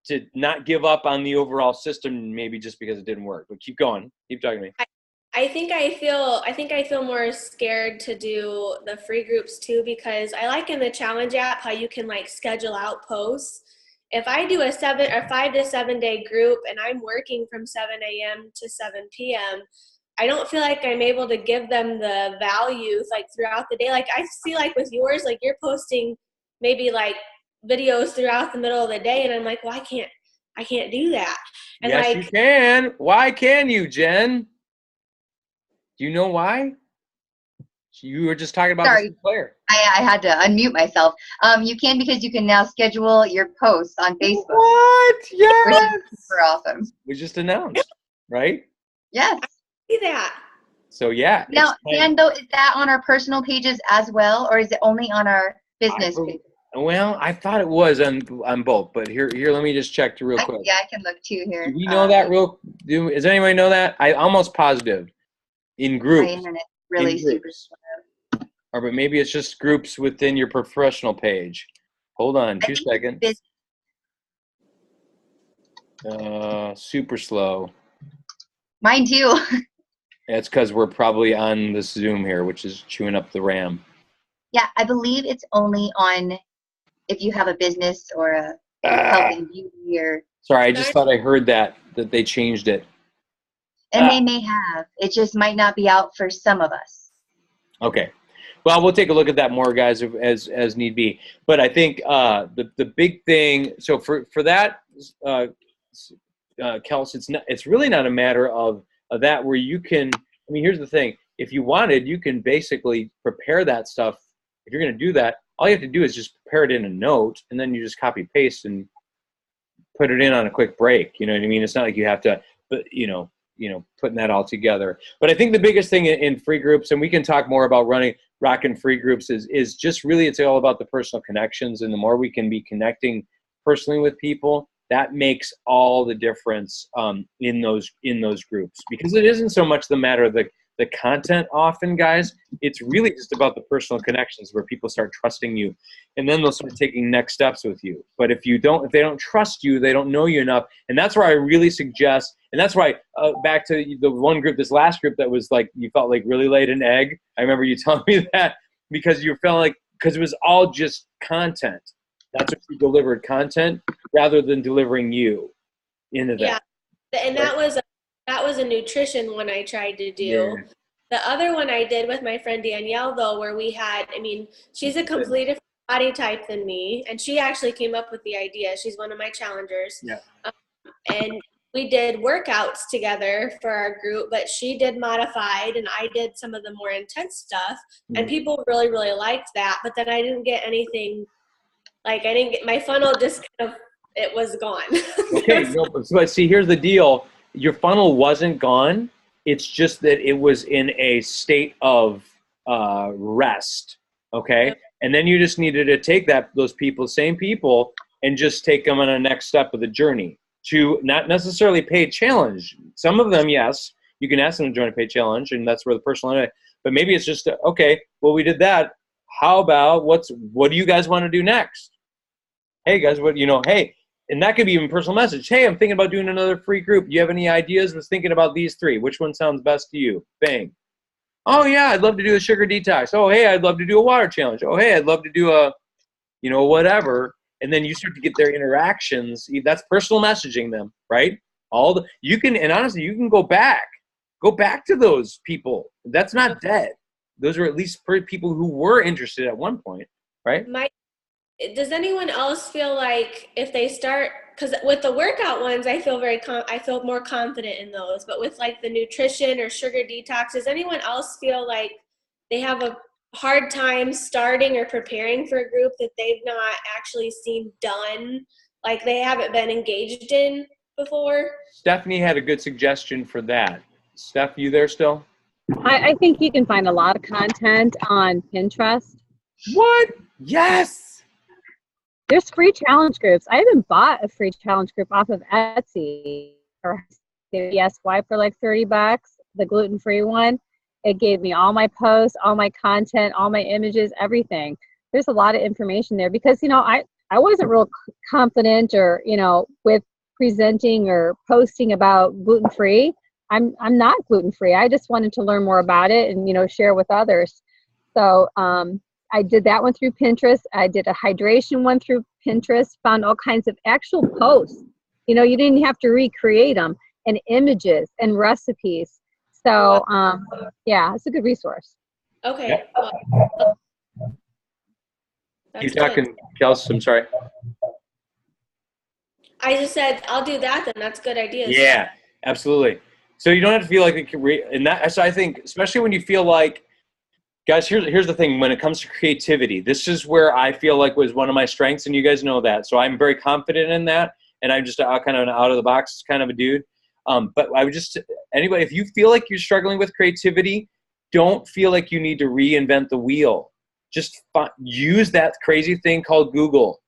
to not give up on the overall system, maybe just because it didn't work. But keep going. Keep talking to me. I think I feel more scared to do the free groups too, because I like in the challenge app how you can like schedule out posts. If I do a 5 to 7 day group and I'm working from 7 a.m. to 7 p.m., I don't feel like I'm able to give them the values like throughout the day. Like I see like with yours, like you're posting maybe like videos throughout the middle of the day, and I'm like, well, I can't do that. And yes, you can. Why can you, Jen? Do you know why? You were just talking about Sorry. the player. I had to unmute myself. You can, because you can now schedule your posts on Facebook. What? Yes. Which is super awesome. We just announced, right? Yes. See that. So yeah. Now, Dan, though, is that on our personal pages as well, or is it only on our business page? Well, I thought it was on both, but here, let me just check real quick. Yeah, I can look too here. Do we know that does anybody know that? I'm almost positive. In groups. My internet really super slow. Or but maybe it's just groups within your professional page. Hold on 2 seconds. Super slow. Mine too. It's because we're probably on this Zoom here, which is chewing up the RAM. Yeah, I believe it's only on if you have a business or a health and beauty or. Sorry, I just thought I heard that they changed it. And they may have. It just might not be out for some of us. Okay. Well, we'll take a look at that more, guys, as need be. But I think the big thing. So for that, Kels, it's really not a matter of that where you can. I mean, here's the thing. If you wanted, you can basically prepare that stuff. If you're going to do that, all you have to do is just prepare it in a note, and then you just copy paste and put it in on a quick break. You know what I mean? It's not like you have to, but putting that all together. But I think the biggest thing in free groups, and we can talk more about rocking free groups, is just really it's all about the personal connections. And the more we can be connecting personally with people, that makes all the difference in those groups. Because it isn't so much the matter of the content often, guys. It's really just about the personal connections where people start trusting you, and then they'll start taking next steps with you. But if they don't trust you, they don't know you enough. And that's where I really suggest, and that's why back to the one group, this last group that was like, you felt like really laid an egg. I remember you telling me that because you felt like, because it was all just content. That's what you delivered, content, rather than delivering you into that. Yeah, and that was a nutrition one I tried to do. Yeah. The other one I did with my friend Danielle, though, where she's a completely different body type than me, and she actually came up with the idea. She's one of my challengers. Yeah. And we did workouts together for our group, but she did modified and I did some of the more intense stuff, and people really, really liked that. But then I didn't get anything, like I didn't get, my funnel just kind of, it was gone. Okay, no, but see, here's the deal. Your funnel wasn't gone. It's just that it was in a state of rest, okay? And then you just needed to take those people, same people, and just take them on a next step of the journey to not necessarily paid challenge. Some of them, yes, you can ask them to join a paid challenge, and that's where the personal, but maybe it's just, okay, well, we did that. How about what do you guys want to do next? Hey guys, hey, and that could be even personal message. Hey, I'm thinking about doing another free group. Do you have any ideas? I was thinking about these 3. Which one sounds best to you? Bang. Oh yeah, I'd love to do a sugar detox. Oh, hey, I'd love to do a water challenge. Oh, hey, I'd love to do a, whatever. And then you start to get their interactions. That's personal messaging them, right? And honestly, you can go back to those people. That's not dead. Those are at least people who were interested at one point, right? Does anyone else feel like if they start, because with the workout ones, I feel I feel more confident in those, but with like the nutrition or sugar detox, does anyone else feel like they have a hard time starting or preparing for a group that they've not actually seen done, like they haven't been engaged in before? Stephanie had a good suggestion for that. Steph, you there still? I think you can find a lot of content on Pinterest. What? Yes. There's free challenge groups. I even bought a free challenge group off of Etsy or CSY for like $30, the gluten-free one. It gave me all my posts, all my content, all my images, everything. There's a lot of information there because, I wasn't real confident or, with presenting or posting about gluten-free. I'm not gluten-free. I just wanted to learn more about it and, share with others. So, I did that one through Pinterest. I did a hydration one through Pinterest, found all kinds of actual posts. You didn't have to recreate them, and images and recipes. So, yeah, it's a good resource. Okay. Keep talking, Kels. I'm sorry. I just said, I'll do that then. That's good ideas. Yeah, absolutely. So you don't have to feel like it can and that. So I think, especially when you feel like, guys, here's the thing. When it comes to creativity, this is where I feel like was one of my strengths, and you guys know that. So I'm very confident in that, and I'm just kind of an out of the box kind of a dude. But I would anybody, if you feel like you're struggling with creativity, don't feel like you need to reinvent the wheel. Just use that crazy thing called Google.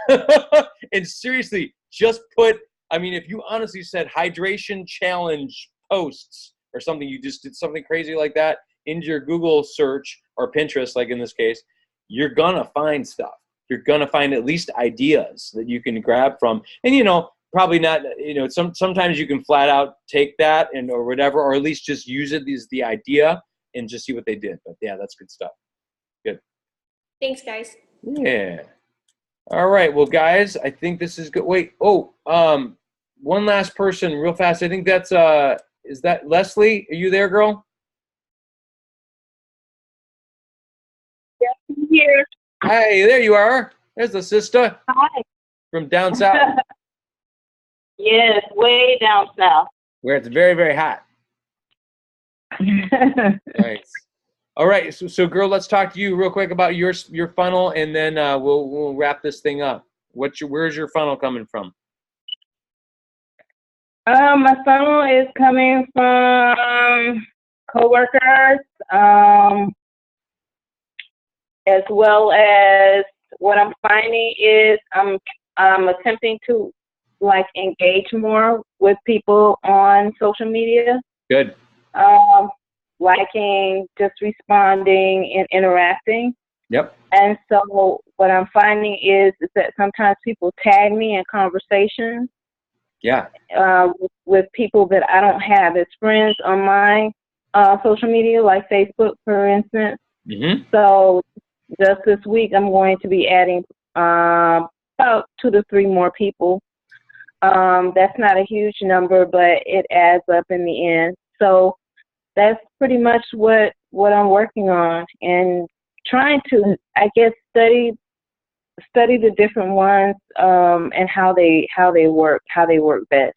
And seriously, just if you honestly said hydration challenge posts or something, you just did something crazy like that into your Google search or Pinterest, like in this case, you're gonna find stuff. You're gonna find at least ideas that you can grab from. And probably not, sometimes you can flat out take that or whatever, or at least just use it as the idea and just see what they did. But yeah, that's good stuff. Good. Thanks, guys. Yeah. All right. Well, guys, I think this is good. Wait. Oh, one last person real fast. I think that's, is that Leslie? Are you there, girl? Yes, I'm here. Hey, there you are. There's the sister. Hi. From down south. Yes, way down south. Where it's very, very hot. Nice. All right. So girl, let's talk to you real quick about your funnel, and then we'll wrap this thing up. Where's your funnel coming from? My funnel is coming from coworkers, as well as what I'm finding is I'm attempting to engage more with people on social media. Good. Liking, just responding and interacting. Yep. And so what I'm finding is that sometimes people tag me in conversations. Yeah. With people that I don't have as friends on my social media, like Facebook, for instance. Mm-hmm. So just this week, I'm going to be adding about 2 to 3 more people. That's not a huge number, but it adds up in the end. So that's pretty much what I'm working on, and trying to, I guess, study the different ones and how they work best.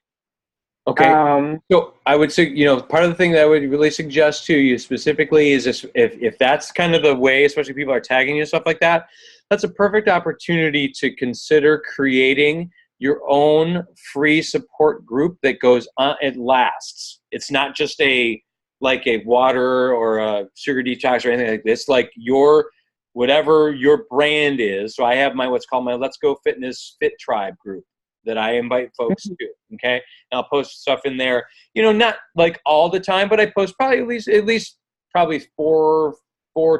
Okay. So I would say, part of the thing that I would really suggest to you specifically is this, if that's kind of the way, especially people are tagging you and stuff like that, that's a perfect opportunity to consider creating your own free support group that goes on, it lasts. It's not just like a water or a sugar detox or anything like this, like whatever your brand is. So I have what's called my Let's Go Fitness Fit Tribe group that I invite folks to, okay? And I'll post stuff in there, not like all the time, but I post probably at least four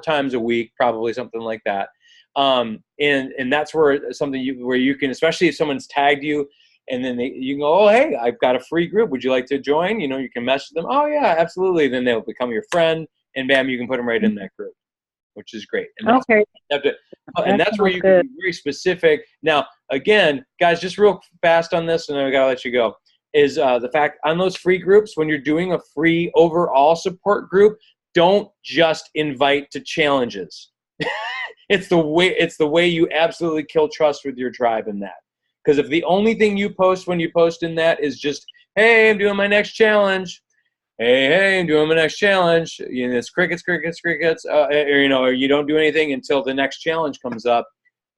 times a week, probably something like that. And that's where where you can, especially if someone's tagged you, and then you can go, oh, hey, I've got a free group. Would you like to join? You can message them. Oh yeah, absolutely. Then they'll become your friend, and bam, you can put them right in that group, which is great. And that's where you can be very specific. Now, again, guys, just real fast on this, and then I gotta let you go, is the fact on those free groups, when you're doing a free overall support group, don't just invite to challenges. It's the way you absolutely kill trust with your tribe in that. Because if the only thing you post when you post in that is just, hey, I'm doing my next challenge. Hey, I'm doing my next challenge. It's crickets, or you don't do anything until the next challenge comes up.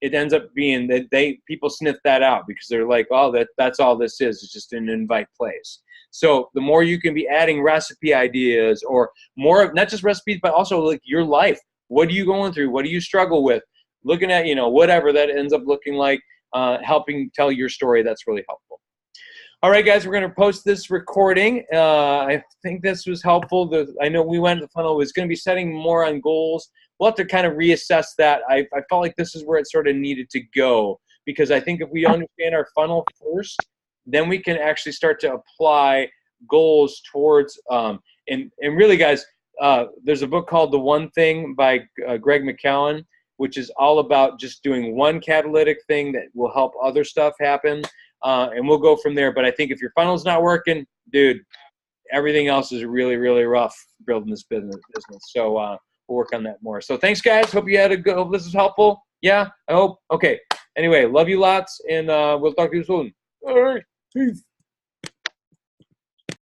It ends up being that people sniff that out because they're like, oh, that's all this is. It's just an invite place. So the more you can be adding recipe ideas, or more, not just recipes, but also like your life. What are you going through? What do you struggle with? Looking at, whatever that ends up looking like, helping tell your story. That's really helpful. All right, guys, we're going to post this recording. I think this was helpful. I know we went to the funnel. It was going to be setting more on goals. We'll have to kind of reassess that. I felt like this is where it sort of needed to go, because I think if we understand our funnel first, then we can actually start to apply goals towards, and really, guys, there's a book called The One Thing by Greg McKeown, which is all about just doing one catalytic thing that will help other stuff happen. And we'll go from there. But I think if your funnel's not working, dude, everything else is really, really rough building this business. So we'll work on that more. So thanks, guys. Hope you had hope this is helpful. Yeah, I hope. Okay. Anyway, love you lots, and we'll talk to you soon. All right. Peace.